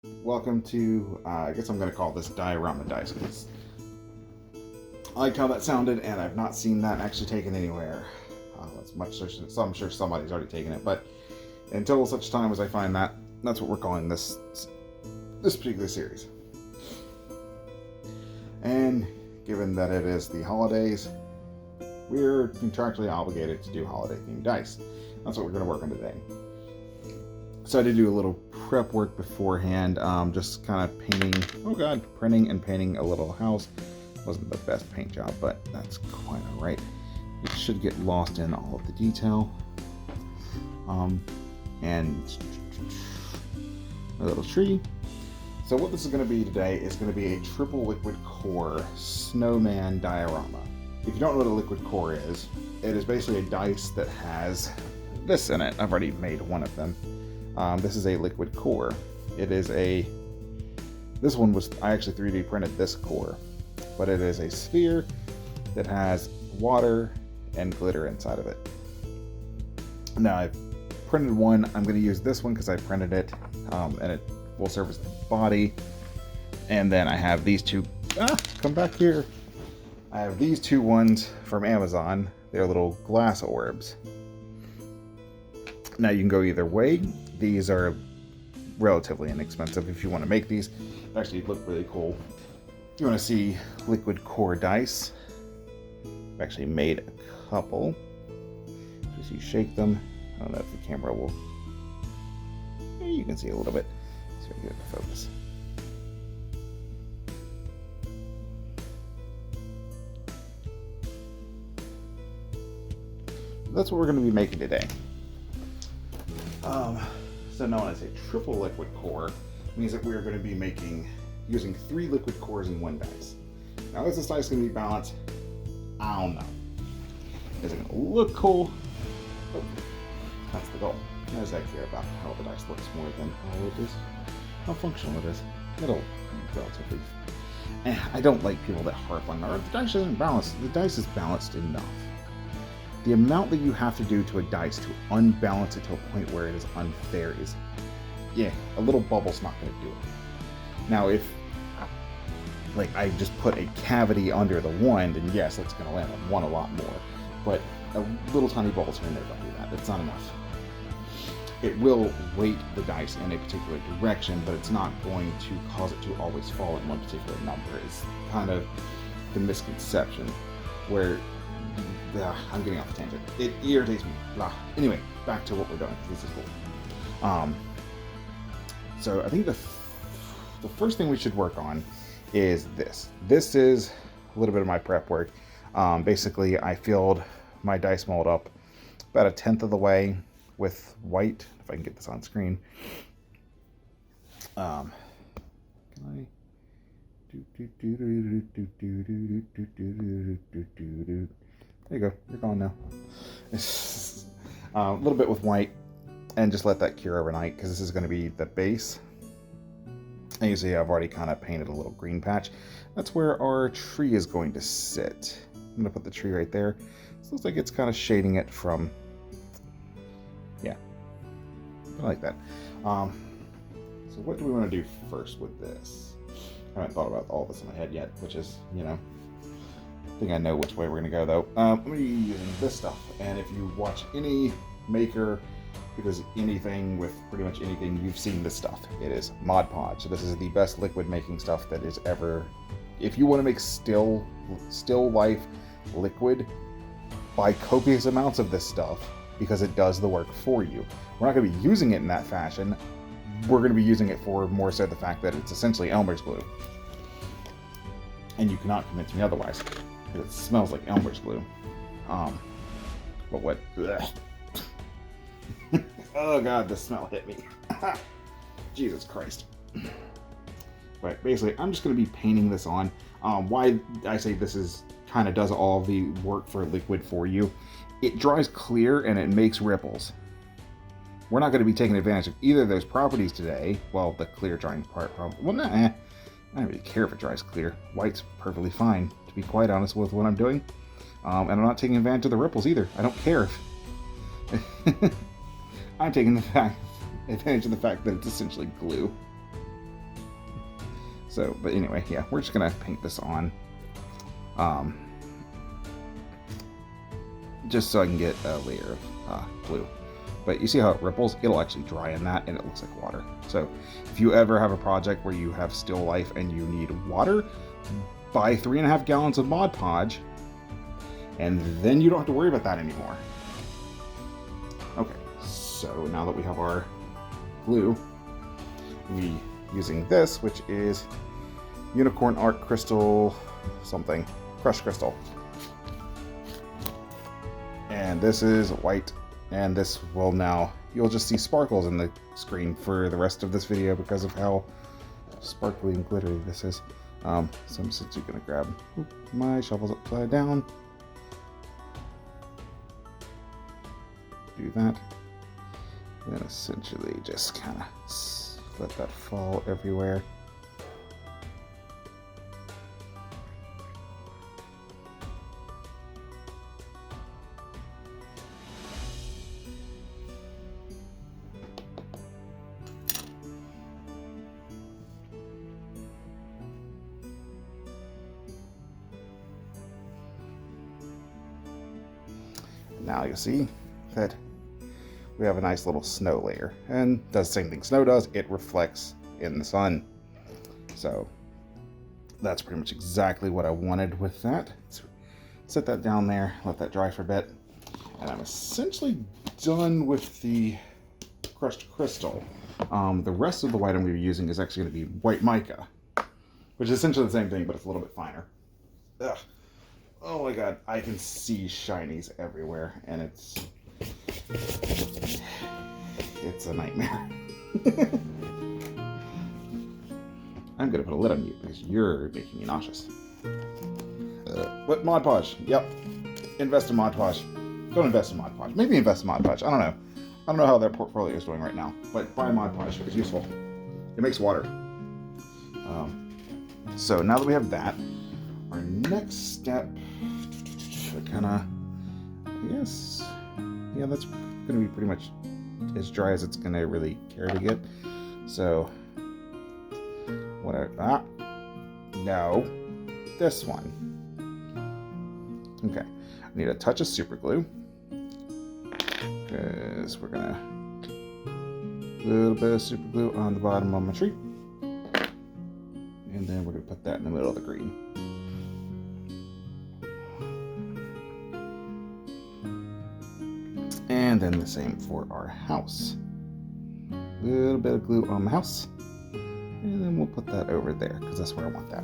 Welcome to, I guess I'm going to call this Diorama Dice, because I like how that sounded, and I've not seen that actually taken anywhere. As much as I'm sure somebody's already taken it, but until such time as I find that, that's what we're calling this particular series. And given that it is the holidays, we're contractually obligated to do holiday-themed dice. That's what we're going to work on today. So I did do a little prep work beforehand, just kind of printing and painting a little house. Wasn't the best paint job, but that's quite alright. It should get lost in all of the detail. And a little tree. So what this is going to be today is going to be a triple liquid core Snowman diorama. If you don't know what a liquid core is, it is basically a dice that has this in it. I've already made one of them. This is a liquid core. This one was, I actually 3D printed this core, but it is a sphere that has water and glitter inside of it. Now I've printed one. I'm going to use this one because I printed it, and it will serve as the body. And then I have these two, come back here. I have these two ones from Amazon. They're little glass orbs. Now you can go either way. These are relatively inexpensive if you want to make these. They actually look really cool. If you want to see liquid core dice, I've actually made a couple. Just you shake them. I don't know if the camera will. You can see a little bit. So get it to focus. That's what we're going to be making today. So known as a triple liquid core means that we're going to be using 3 liquid cores in one dice. Now is this dice going to be balanced? I don't know. Is it going to look cool? Oh, that's the goal. As I care about how the dice looks more than how functional it is. It'll be relatively. I don't like people that harp on the dice isn't balanced. The dice is balanced enough. The amount that you have to do to a dice to unbalance it to a point where it is unfair is, a little bubble's not going to do it. Now, if, I just put a cavity under the 1, then yes, that's going to land on 1 a lot more. But a little tiny bubbles here and there don't do that. It's not enough. It will weight the dice in a particular direction, but it's not going to cause it to always fall in one particular number. It's kind of the misconception where... I'm getting off the tangent. It irritates me. Blah. Anyway, back to what we're doing. This is cool. So I think the first thing we should work on is this. This is a little bit of my prep work. Basically, I filled my dice mold up about 1/10 of the way with white. If I can get this on screen. Can I? There you go. You're gone now. A little bit with white, and just let that cure overnight, because this is going to be the base. And you see I've already kind of painted a little green patch. That's where our tree is going to sit. I'm going to put the tree right there. It looks like it's kind of shading it from... Yeah. I like that. So what do we want to do first with this? I haven't thought about all this in my head yet, which is, I think I know which way we're going to go, though. I'm going to be using this stuff, and if you watch any maker who does anything with pretty much anything, you've seen this stuff. It is Podge. So this is the best liquid making stuff that is ever... If you want to make still life liquid, buy copious amounts of this stuff, because it does the work for you. We're not going to be using it in that fashion. We're going to be using it for more so the fact that it's essentially Elmer's glue. And you cannot convince me otherwise. It smells like Elmer's glue. But what? Oh god, the smell hit me. Jesus Christ. But basically, I'm just going to be painting this on. Why I say this is kind of does all the work for liquid for you. It dries clear and it makes ripples. We're not going to be taking advantage of either of those properties today. Well, the clear drying part probably. Well, nah, I don't really care if it dries clear. White's perfectly fine, to be quite honest with what I'm doing. And I'm not taking advantage of the ripples either. I don't care if... I'm taking advantage of the fact that it's essentially glue. So, but anyway, yeah, we're just gonna paint this on, just so I can get a layer of glue. But you see how it ripples? It'll actually dry in that, and it looks like water. So if you ever have a project where you have still life and you need water, buy 3.5 gallons of Mod Podge, and then you don't have to worry about that anymore. Okay, so now that we have our glue, we using this, which is Unicorn Art Crystal something, Crushed Crystal. And this is white, and this will now, you'll just see sparkles in the screen for the rest of this video because of how sparkly and glittery this is. So I'm simply going to grab my shovels upside down, do that, and then essentially just kind of let that fall everywhere. Now you see that we have a nice little snow layer, and does the same thing snow does, it reflects in the sun. So that's pretty much exactly what I wanted with that. So set that down there, let that dry for a bit, and I'm essentially done with the crushed crystal. The rest of the white I'm going to be using is actually going to be white mica, which is essentially the same thing, but it's a little bit finer. Ugh. Oh my god, I can see shinies everywhere, and it's a nightmare. I'm gonna put a lid on you because you're making me nauseous. What Mod Podge? Yep. Invest in Mod Podge. Don't invest in Mod Podge. Maybe invest in Mod Podge. I don't know. I don't know how their portfolio is doing right now, but buy Mod Podge. It's useful. It makes water. So now that we have that, our next step, kind of, I guess, yeah, that's going to be pretty much as dry as it's going to really care to get. So, no, this one. Okay, I need a touch of super glue, because we're going to, a little bit of super glue on the bottom of my tree. And then we're going to put that in the middle of the green. And then the same for our house. A little bit of glue on the house. And then we'll put that over there, because that's where I want that.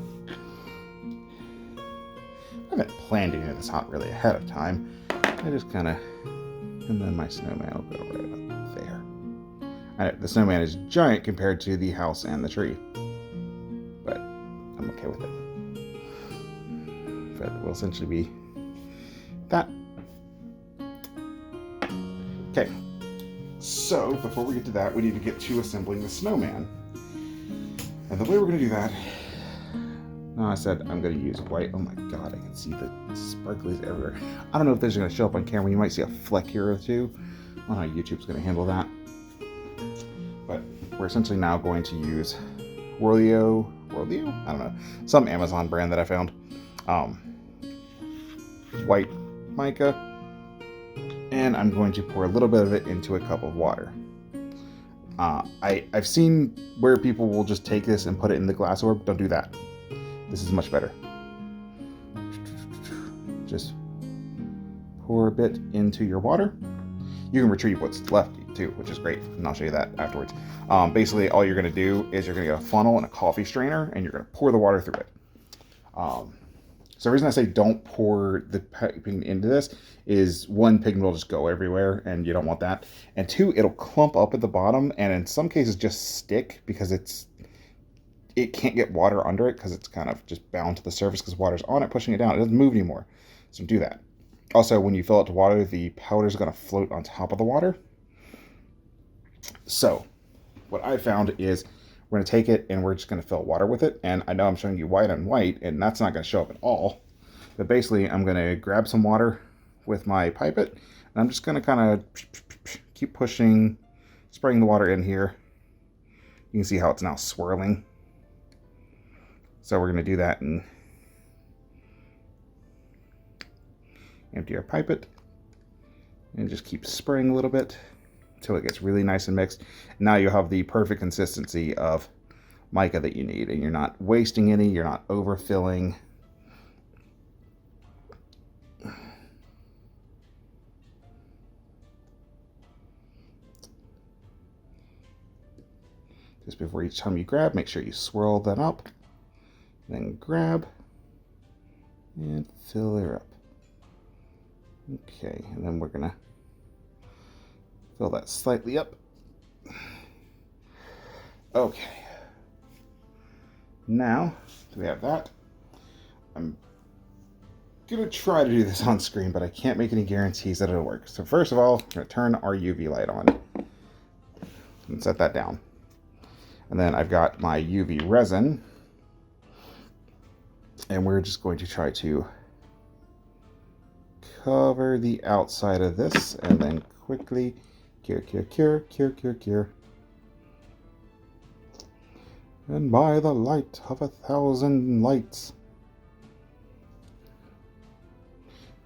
I haven't planned any of this out really ahead of time. I just kind of, and then my snowman will go right up there. The snowman is giant compared to the house and the tree. But I'm okay with it. But it will essentially be that. Okay, so before we get to that, we need to get to assembling the snowman. And the way we're going to do that, no, I said I'm going to use white. Oh my god, I can see the sparklies everywhere. I don't know if these are going to show up on camera. You might see a fleck here or two. I don't know how YouTube's going to handle that. But we're essentially now going to use Whirlio? I don't know. Some Amazon brand that I found. White mica. And I'm going to pour a little bit of it into a cup of water. I've seen where people will just take this and put it in the glass orb. Don't do that. This is much better. Just pour a bit into your water. You can retrieve what's left too, which is great, and I'll show you that afterwards. Basically, all you're going to do is you're going to get a funnel and a coffee strainer, and you're going to pour the water through it. So the reason I say don't pour the pigment into this is, one, pigment will just go everywhere, and you don't want that. And two, it'll clump up at the bottom, and in some cases just stick because it can't get water under it because it's kind of just bound to the surface because water's on it, pushing it down. It doesn't move anymore. So do that. Also, when you fill it to water, the powder is going to float on top of the water. So what I found is we're going to take it and we're just going to fill water with it. And I know I'm showing you white on white, and that's not going to show up at all. But basically, I'm going to grab some water with my pipette, and I'm just going to kind of keep pushing, spraying the water in here. You can see how it's now swirling. So we're going to do that and empty our pipette and just keep spraying a little bit until it gets really nice and mixed. Now you have the perfect consistency of mica that you need, and you're not wasting any, you're not overfilling. Just before each time you grab, make sure you swirl them up, then grab and fill her up. Okay, and then we're gonna fill that slightly up. Okay. Now we have that. I'm gonna try to do this on screen, but I can't make any guarantees that it'll work. So first of all, I'm gonna turn our UV light on and set that down. And then I've got my UV resin, and we're just going to try to cover the outside of this and then quickly cure, cure, cure, cure, cure, cure. And by the light of 1,000 lights.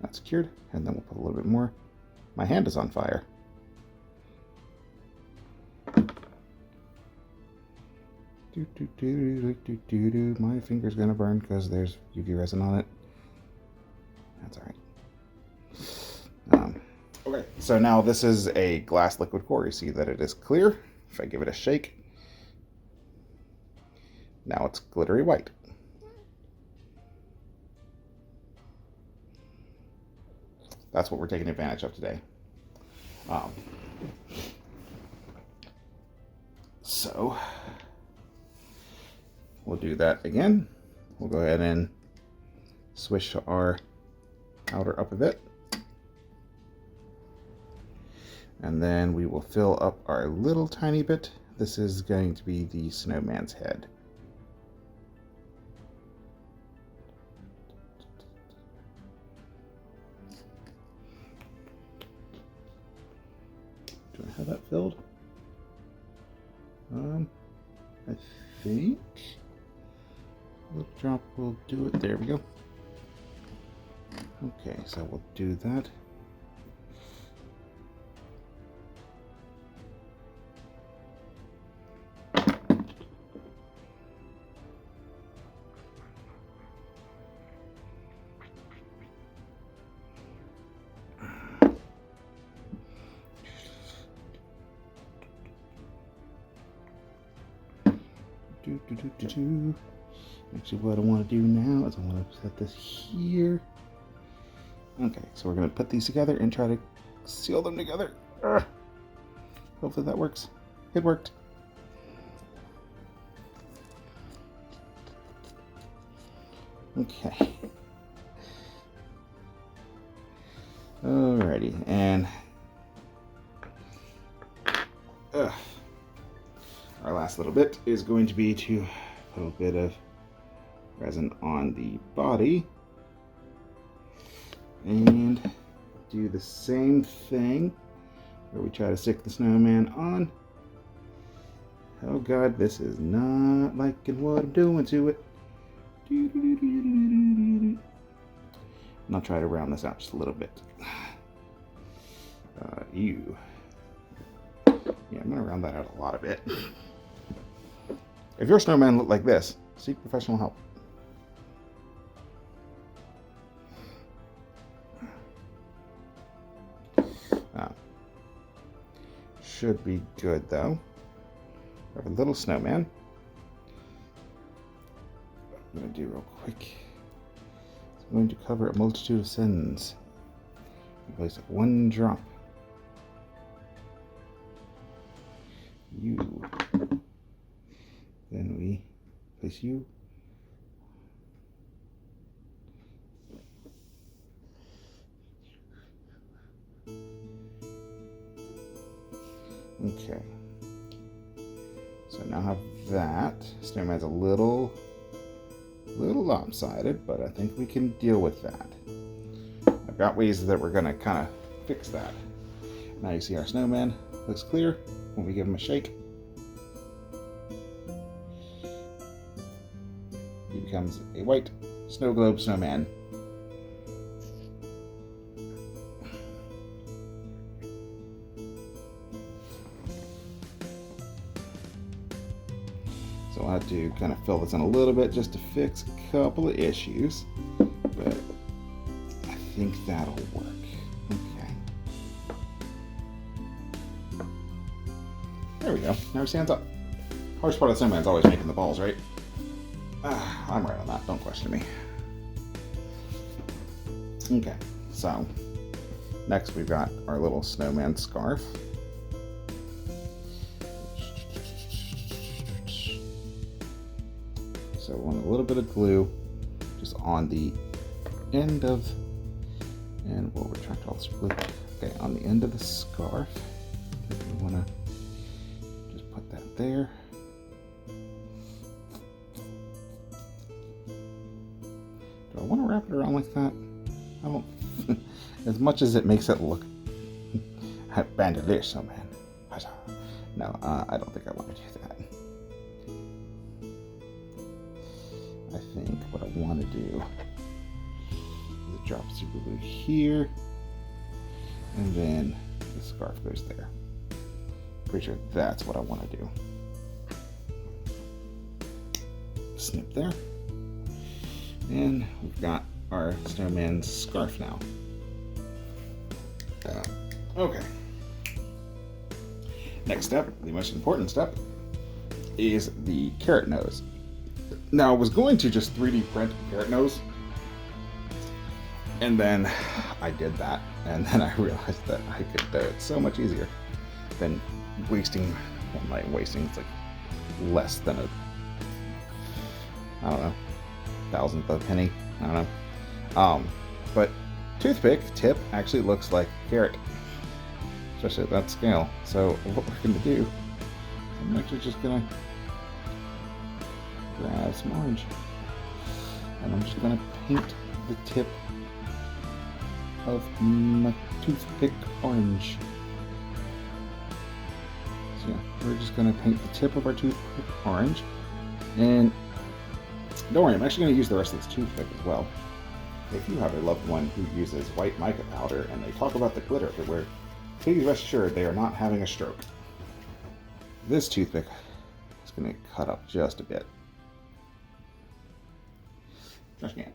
That's cured, and then we'll put a little bit more. My hand is on fire. My finger's gonna burn because there's UV resin on it. That's all right. Okay, so now this is a glass liquid core. You see that it is clear. If I give it a shake, now it's glittery white. That's what we're taking advantage of today. So we'll do that again. We'll go ahead and switch our powder up a bit. And then we will fill up our little tiny bit. This is going to be the snowman's head. Do I have that filled? I think a little drop will do it. There we go. Okay, so we'll do that. Actually, what I want to do now is I want to set this here. Okay, so we're going to put these together and try to seal them together. Hopefully that works. It worked. Okay. Alrighty, and our last little bit is going to be to put a bit of resin on the body and do the same thing where we try to stick the snowman on. Oh god, this is not liking what I'm doing to it. And I'll try to round this out just a little bit. Yeah, I'm gonna round that out a lot of it. If your snowman looked like this, seek professional help. Should be good though. We have a little snowman. I'm going to do real quick. It's going to cover a multitude of sins in place of one drop. You. Then we place you. Okay. So now I have that. Snowman's a little lopsided, but I think we can deal with that. I've got ways that we're going to kind of fix that. Now you see our snowman looks clear when we give him a shake. You becomes a white snow globe snowman. So I'll have to kind of fill this in a little bit just to fix a couple of issues, but I think that'll work. Okay. There we go. Now he stands up. Hardest part of the snowman's always making the balls, right? I'm right on that. Don't question me. Okay, so next we've got our little snowman scarf. So we want a little bit of glue just on the end of, and we'll retract all this glue. Okay, on the end of the scarf. We want to just put that there. Do I want to wrap it around like that? I don't. As much as it makes it look bandolier snowman. No, I don't think I want to do that. I think what I want to do is drop super glue here, and then the scarf goes there. Pretty sure that's what I want to do. Snip there. And we've got our snowman scarf now. Okay. Next step, the most important step, is the carrot nose. Now, I was going to just 3D print a carrot nose, and then I did that, and then I realized that I could do it so much easier than wasting, well, not wasting, it's like less than I don't know, thousandth of a penny. I don't know. But toothpick tip actually looks like carrot, especially at that scale. So what we're going to do, I'm actually just going to grab some orange, and I'm just going to paint the tip of my toothpick orange. So yeah, we're just going to paint the tip of our toothpick orange, and don't worry, I'm actually going to use the rest of this toothpick as well. If you have a loved one who uses white mica powder and they talk about the glitter everywhere, please rest assured they are not having a stroke. This toothpick is going to cut up just a bit. Trash can.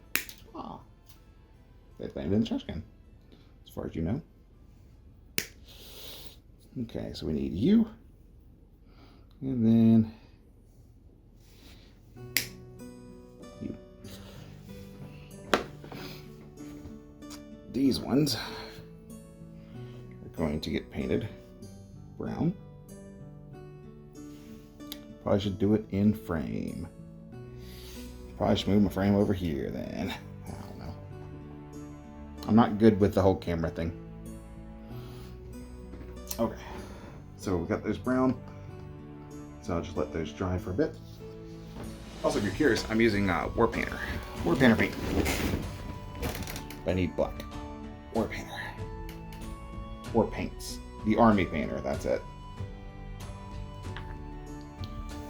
Ah, they landed in the trash can, as far as you know. Okay, so we need you, and then you. These ones are going to get painted brown. Probably should do it in frame. Probably should move my frame over here then. I don't know. I'm not good with the whole camera thing. Okay, so we got those brown. So I'll just let those dry for a bit. Also, if you're curious, I'm using War Painter. War Painter paint. I need black. War Painter. War Paints. The Army Painter, that's it.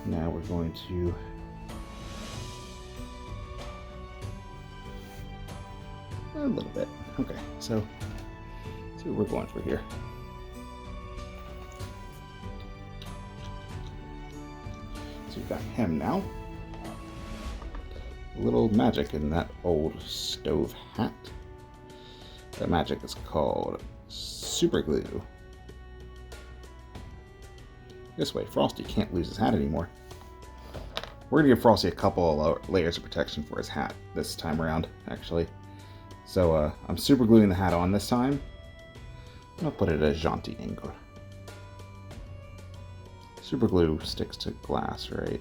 Now we're going to a little bit. Okay, so let's see what we're going for here. So we've got him now. A little magic in that old stove hat. That magic is called super glue. This way, Frosty can't lose his hat anymore. We're gonna give Frosty a couple of layers of protection for his hat this time around, actually. So I'm super gluing the hat on this time. I'll put it at a jaunty angle. Super glue sticks to glass, right?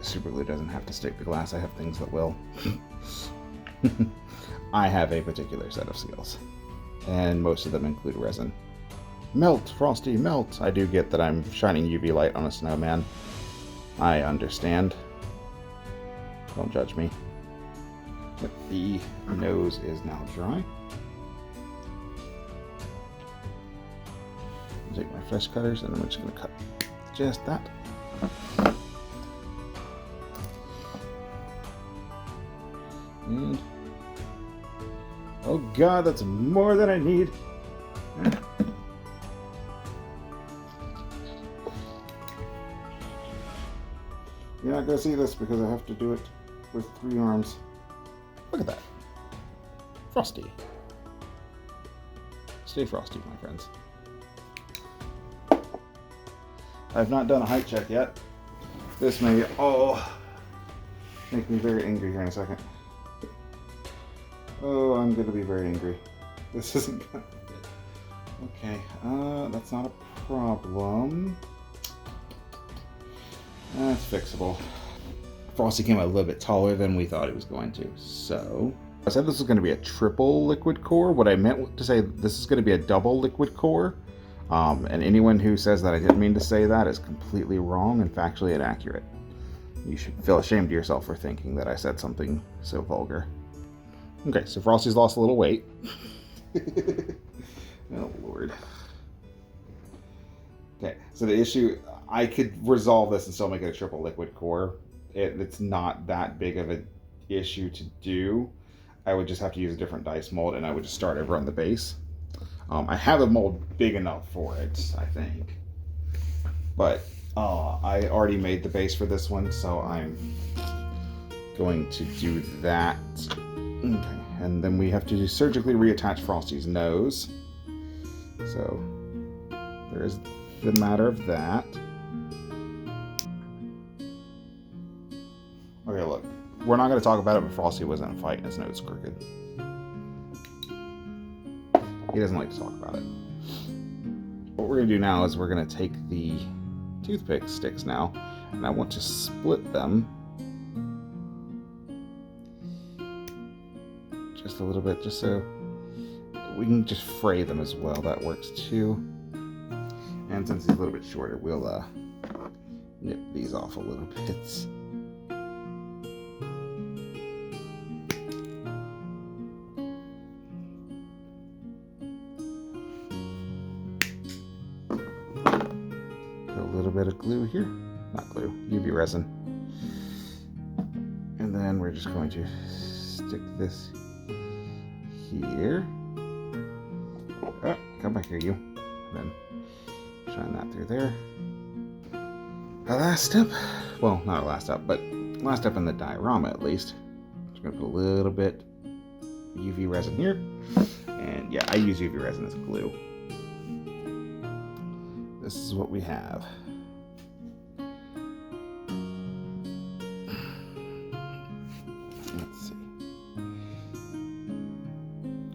Super glue doesn't have to stick to glass. I have things that will. I have a particular set of skills, and most of them include resin. Melt, Frosty, melt! I do get that I'm shining UV light on a snowman. I understand. Don't judge me. But the nose is now dry. I'll take my fresh cutters and I'm just going to cut just that. And oh god, that's more than I need. You're not going to see this because I have to do it with 3 arms. Look at that. Frosty. Stay frosty, my friends. I've not done a height check yet. This may all make me very angry here in a second. Oh, I'm going to be very angry. This isn't going to be good. Okay, that's not a problem. That's fixable. Frosty came out a little bit taller than we thought he was going to. So, I said this was going to be a triple liquid core. What I meant to say, this is going to be a double liquid core. And anyone who says that I didn't mean to say that is completely wrong and factually inaccurate. You should feel ashamed of yourself for thinking that I said something so vulgar. Okay, so Frosty's lost a little weight. Oh, Lord. Okay, so the issue, I could resolve this and still make it a triple liquid core. It's not that big of an issue to do. I would just have to use a different dice mold, and I would just start over on the base. I have a mold big enough for it, I think. But I already made the base for this one, so I'm going to do that. Okay, and then we have to surgically reattach Frosty's nose. So there is the matter of that. Okay, look. We're not going to talk about it, but Frosty was in a fight and his nose is crooked. He doesn't like to talk about it. What we're going to do now is we're going to take the toothpick sticks now, and I want to split them just a little bit, just so we can just fray them as well. That works too. And since he's a little bit shorter, we'll nip these off a little bit. A little bit of glue here, not glue, UV resin. And then we're just going to stick this here. Oh, come back here, you. And then shine that through there. Our last step, well, not our last step, but last step in the diorama at least. Just gonna put a little bit UV resin here. And yeah, I use UV resin as glue. This is what we have. Let's see.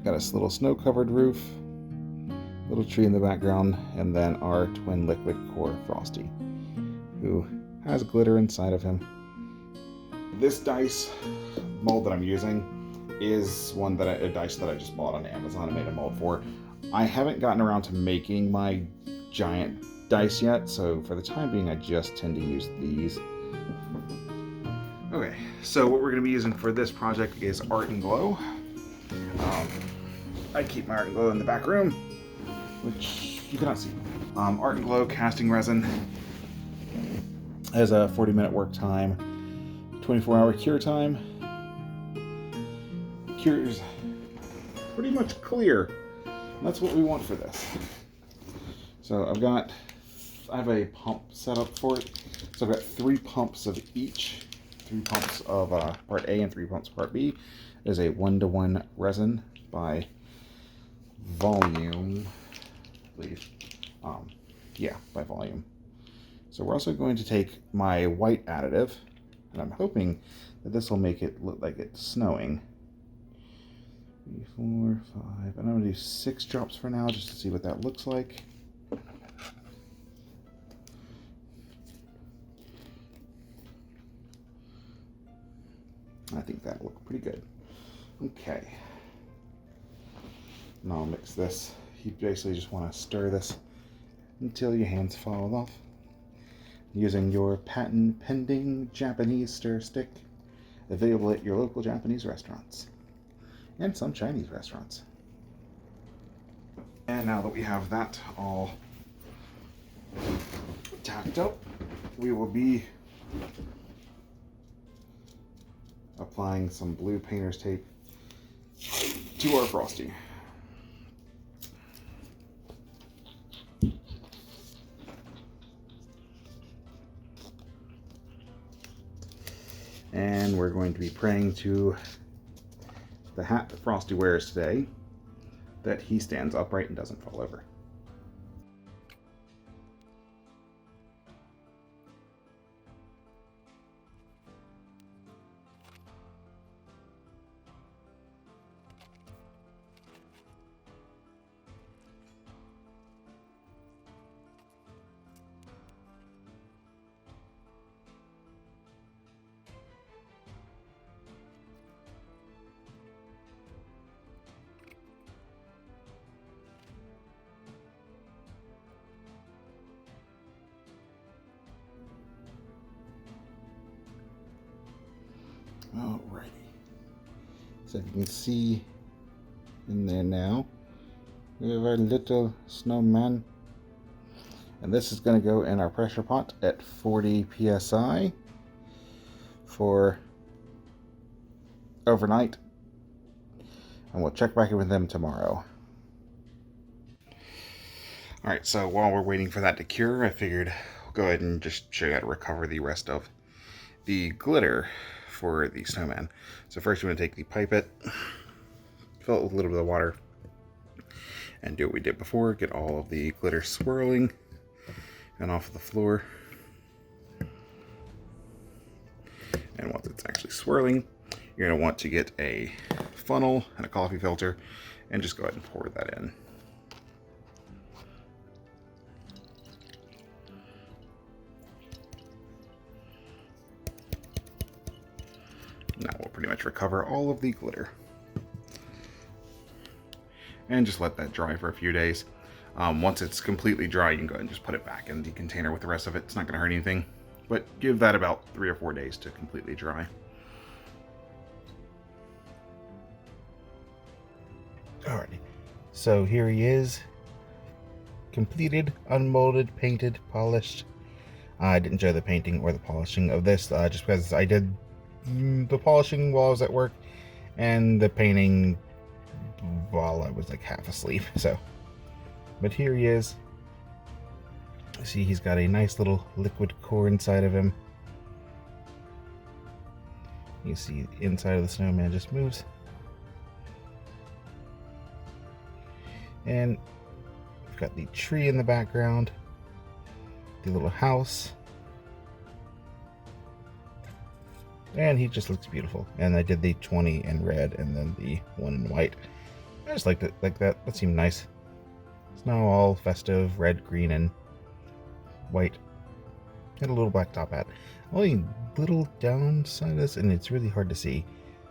Got a little snow-covered roof, little tree in the background, and then our twin liquid core Frosty, who has glitter inside of him. This dice mold that I'm using is a dice that I just bought on Amazon and made a mold for. I haven't gotten around to making my giant dice yet, so for the time being I just tend to use these. Okay, so what we're going to be using for this project is Art and Glow. I keep my Art and Glow in the back room, which you cannot see. Art and Glow casting resin has a 40-minute work time, 24-hour cure time. Cure's pretty much clear. That's what we want for this. So I have a pump set up for it. So I've got 3 pumps of each. 3 pumps of part A and 3 pumps of part B. There's a 1-to-1 resin by volume, I believe. Yeah, by volume. So we're also going to take my white additive, and I'm hoping that this will make it look like it's snowing. 3, 4, 5, and I'm going to do 6 drops for now just to see what that looks like. I think that'll look pretty good. Okay. Now I'll mix this. You basically just want to stir this until your hands fall off. Using your patent pending Japanese stir stick, available at your local Japanese restaurants and some Chinese restaurants. And now that we have that all tacked up, we will be applying some blue painter's tape to our Frosty. And we're going to be praying to the hat that Frosty wears today that he stands upright and doesn't fall over. Alrighty. So if you can see in there now, we have our little snowman. And this is going to go in our pressure pot at 40 psi for overnight. And we'll check back in with them tomorrow. Alright, so while we're waiting for that to cure, I figured I'll go ahead and just show you how to recover the rest of the glitter for the snowman. So first we're going to take the pipette, fill it with a little bit of water, and do what we did before, get all of the glitter swirling and off of the floor. And once it's actually swirling, you're going to want to get a funnel and a coffee filter and just go ahead and pour that in. Now we'll pretty much recover all of the glitter. And just let that dry for a few days. Once it's completely dry, you can go ahead and just put it back in the container with the rest of it. It's not going to hurt anything. But give that about 3 or 4 days to completely dry. Alrighty. So here he is. Completed, unmolded, painted, polished. I didn't show the painting or the polishing of this just because I did the polishing while I was at work and the painting while I was like half asleep. So, but here he is. See, he's got a nice little liquid core inside of him. You see the inside of the snowman just moves. And we've got the tree in the background, the little house. And he just looks beautiful. And I did the 20 in red and then the 1 in white. I just liked it like that. That seemed nice. It's now all festive, red, green, and white. And a little black top hat. Only little downside of this, and it's really hard to see,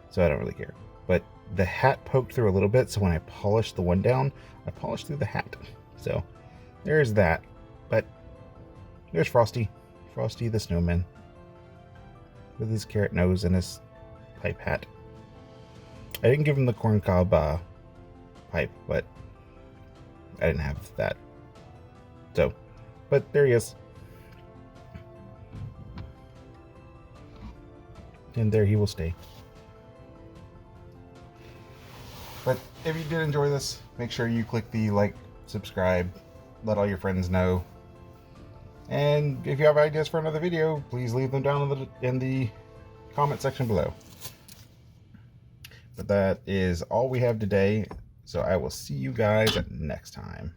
so I don't really care. But the hat poked through a little bit, so when I polished the one down, I polished through the hat. So there's that. But there's Frosty. Frosty the Snowman. With his carrot nose and his pipe hat. I didn't give him the corncob pipe, but I didn't have that. So, but there he is. And there he will stay. But if you did enjoy this, make sure you click the like, subscribe, let all your friends know. And if you have ideas for another video, please leave them down in the comment section below. But that is all we have today, so I will see you guys next time.